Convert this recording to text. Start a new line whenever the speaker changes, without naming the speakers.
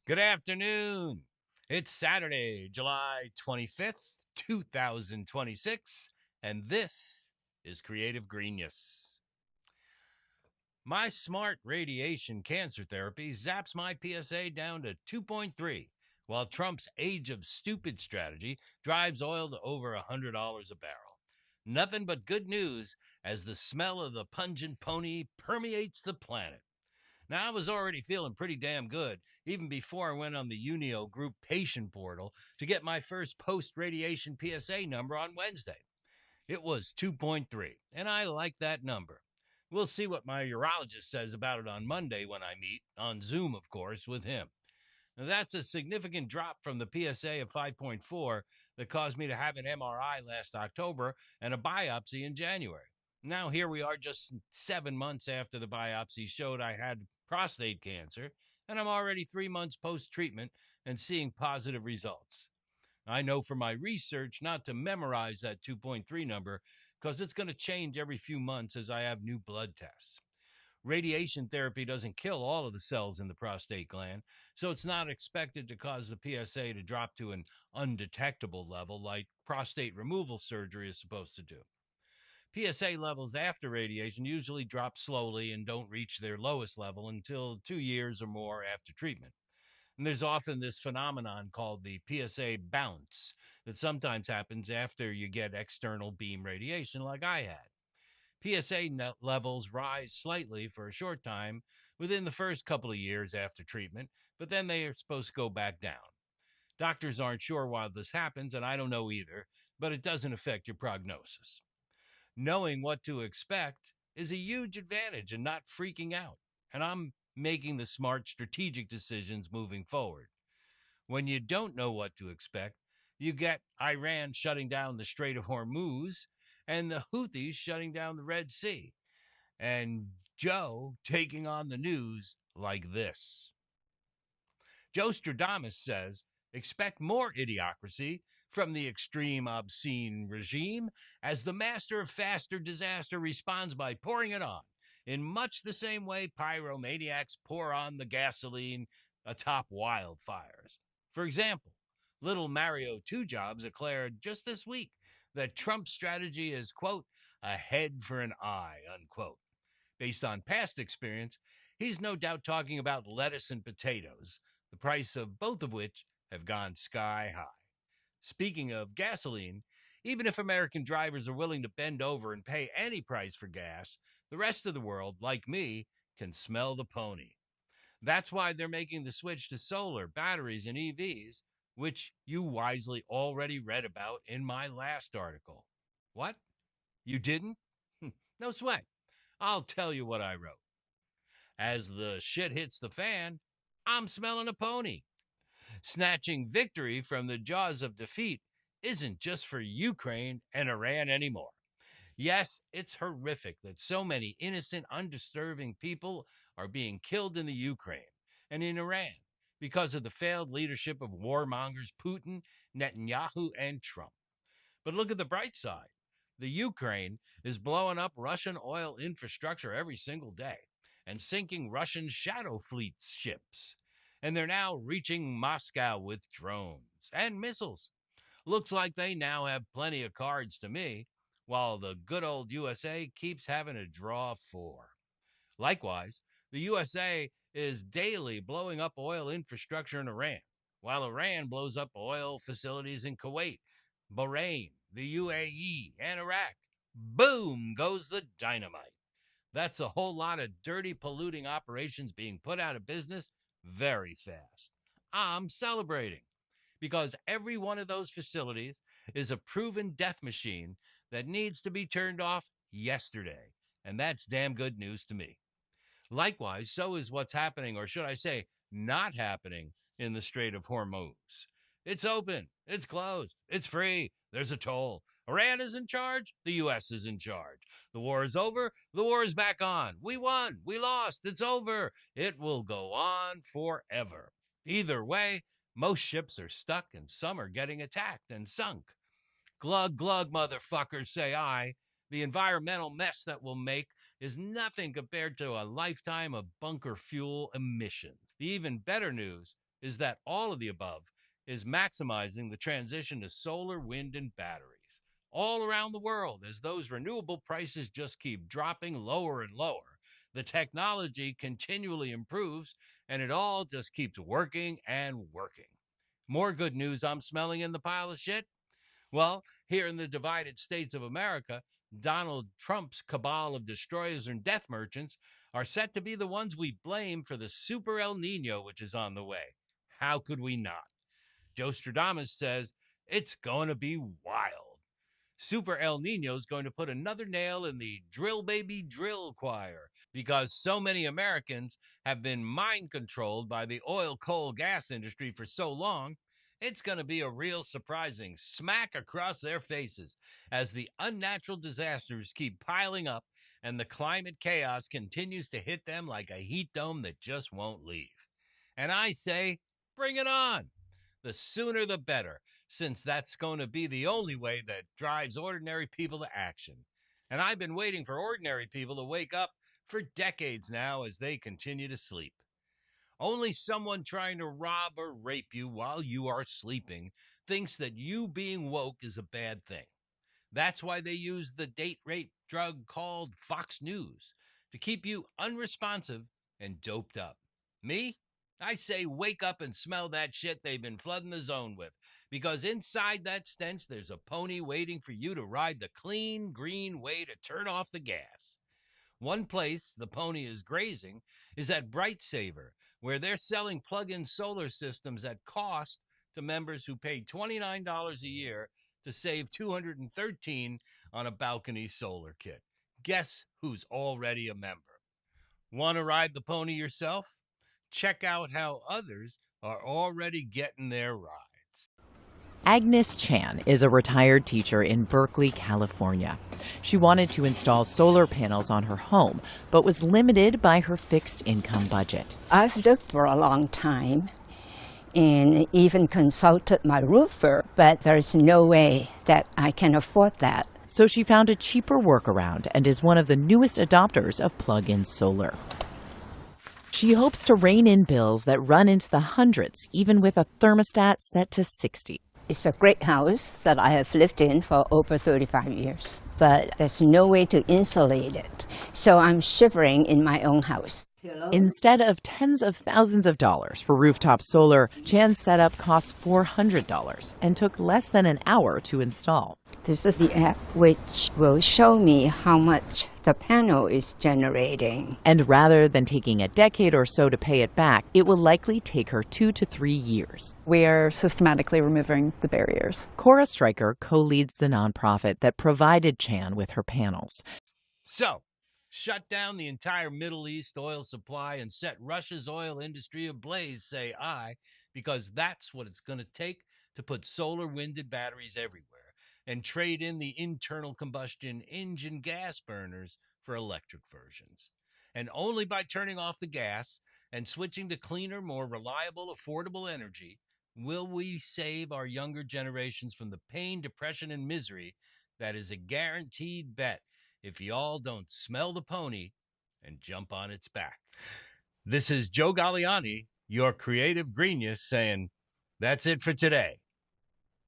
Good afternoon. It's Saturday, July 25th, 2026, and this is Creative Greenness. My smart radiation cancer therapy zaps my PSA down to 2.3, while Trump's age of stupid strategy drives oil to over $100 a barrel. Nothing but good news as the smell of the pungent pony permeates the planet. Now, I was already feeling pretty damn good even before I went on the Unio Group patient portal to get my first post radiation PSA number on Wednesday. It was 2.3, and I like that number. We'll see what my urologist says about it on Monday when I meet, on Zoom, of course, with him. Now, that's a significant drop from the PSA of 5.4 that caused me to have an MRI last October and a biopsy in January. Now, here we are just 7 months after the biopsy showed I had prostate cancer, and I'm already 3 months post treatment and seeing positive results. I know from my research not to memorize that 2.3 number because it's going to change every few months as I have new blood tests. Radiation therapy doesn't kill all of the cells in the prostate gland, so it's not expected to cause the PSA to drop to an undetectable level like prostate removal surgery is supposed to do. PSA levels after radiation usually drop slowly and don't reach their lowest level until 2 years or more after treatment. And there's often this phenomenon called the PSA bounce that sometimes happens after you get external beam radiation like I had. PSA levels rise slightly for a short time within the first couple of years after treatment, but then they are supposed to go back down. Doctors aren't sure why this happens, and I don't know either, but it doesn't affect your prognosis. Knowing what to expect is a huge advantage and not freaking out, and I'm making the smart strategic decisions moving forward. When you don't know what to expect, you get Iran shutting down the Strait of Hormuz and the Houthis shutting down the Red Sea, and Joe taking on the news like this. Joe Stradamus says, expect more idiocracy from the extreme obscene regime as the master of faster disaster responds by pouring it on in much the same way pyromaniacs pour on the gasoline atop wildfires. For example, little Mario Two Jobs declared just this week that Trump's strategy is, quote, a head for an eye, unquote. Based on past experience, he's no doubt talking about lettuce and potatoes, the price of both of which have gone sky high. Speaking of gasoline, even if American drivers are willing to bend over and pay any price for gas, the rest of the world, like me, can smell the pony. That's why they're making the switch to solar, batteries, and EVs, which you wisely already read about in my last article. What? You didn't? No sweat. I'll tell you what I wrote. As the shit hits the fan, I'm smelling a pony. Snatching victory from the jaws of defeat isn't just for Ukraine and Iran anymore. Yes, it's horrific that so many innocent, undisturbing people are being killed in the Ukraine and in Iran because of the failed leadership of warmongers Putin, Netanyahu, and Trump. But look at the bright side. The Ukraine is blowing up Russian oil infrastructure every single day and sinking Russian shadow fleet ships. And they're now reaching Moscow with drones and missiles. Looks like they now have plenty of cards to me, while the good old USA keeps having a draw 4. Likewise, the USA is daily blowing up oil infrastructure in Iran, while Iran blows up oil facilities in Kuwait, Bahrain, the UAE, and Iraq. Boom goes the dynamite. That's a whole lot of dirty, polluting operations being put out of business very fast. I'm celebrating because every one of those facilities is a proven death machine that needs to be turned off yesterday. And that's damn good news to me. Likewise, so is what's happening, or should I say, not happening, in the Strait of Hormuz. It's open, it's closed, it's free, there's a toll. Iran is in charge, the U.S. is in charge. The war is over, the war is back on. We won, we lost, it's over. It will go on forever. Either way, most ships are stuck and some are getting attacked and sunk. Glug, glug, motherfuckers, say I. The environmental mess that we'll make is nothing compared to a lifetime of bunker fuel emissions. The even better news is that all of the above is maximizing the transition to solar, wind, and batteries all around the world as those renewable prices just keep dropping lower and lower. The technology continually improves and it all just keeps working and working. More good news I'm smelling in the pile of shit? Well, here in the divided states of America, Donald Trump's cabal of destroyers and death merchants are set to be the ones we blame for the super El Nino which is on the way. How could we not? Joe Stradamus says it's going to be wild. Super El Nino is going to put another nail in the drill baby drill choir because so many Americans have been mind controlled by the oil, coal, gas industry for so long. It's going to be a real surprising smack across their faces as the unnatural disasters keep piling up and the climate chaos continues to hit them like a heat dome that just won't leave. And I say, bring it on. The sooner the better, since that's going to be the only way that drives ordinary people to action. And I've been waiting for ordinary people to wake up for decades now as they continue to sleep. Only someone trying to rob or rape you while you are sleeping thinks that you being woke is a bad thing. That's why they use the date rape drug called Fox News to keep you unresponsive and doped up. Me? I say wake up and smell that shit they've been flooding the zone with, because inside that stench there's a pony waiting for you to ride the clean, green way to turn off the gas. One place the pony is grazing is at Bright Saver, where they're selling plug-in solar systems at cost to members who pay $29 a year to save $213 on a balcony solar kit. Guess who's already a member? Want to ride the pony yourself? Check out how others are already getting their rides.
Agnes Chan is a retired teacher in Berkeley, California. She wanted to install solar panels on her home, but was limited by her fixed income budget.
I've looked for a long time and even consulted my roofer, but there's no way that I can afford that.
So she found a cheaper workaround and is one of the newest adopters of plug-in solar. She hopes to rein in bills that run into the hundreds, even with a thermostat set to 60.
It's a great house that I have lived in for over 35 years, but there's no way to insulate it. So I'm shivering in my own house.
Instead of tens of thousands of dollars for rooftop solar, Chan's setup costs $400 and took less than an hour to install.
This is the app which will show me how much the panel is generating.
And rather than taking a decade or so to pay it back, it will likely take her 2 to 3 years.
We are systematically removing the barriers.
Cora Stryker co-leads the nonprofit that provided Chan with her panels.
So, shut down the entire Middle East oil supply and set Russia's oil industry ablaze, say I, because that's what it's going to take to put solar, wind, and batteries everywhere and trade in the internal combustion engine gas burners for electric versions. And only by turning off the gas and switching to cleaner, more reliable, affordable energy will we save our younger generations from the pain, depression, and misery that is a guaranteed bet if y'all don't smell the pony and jump on its back. This is Joe Galliani, your creative genius, saying, that's it for today.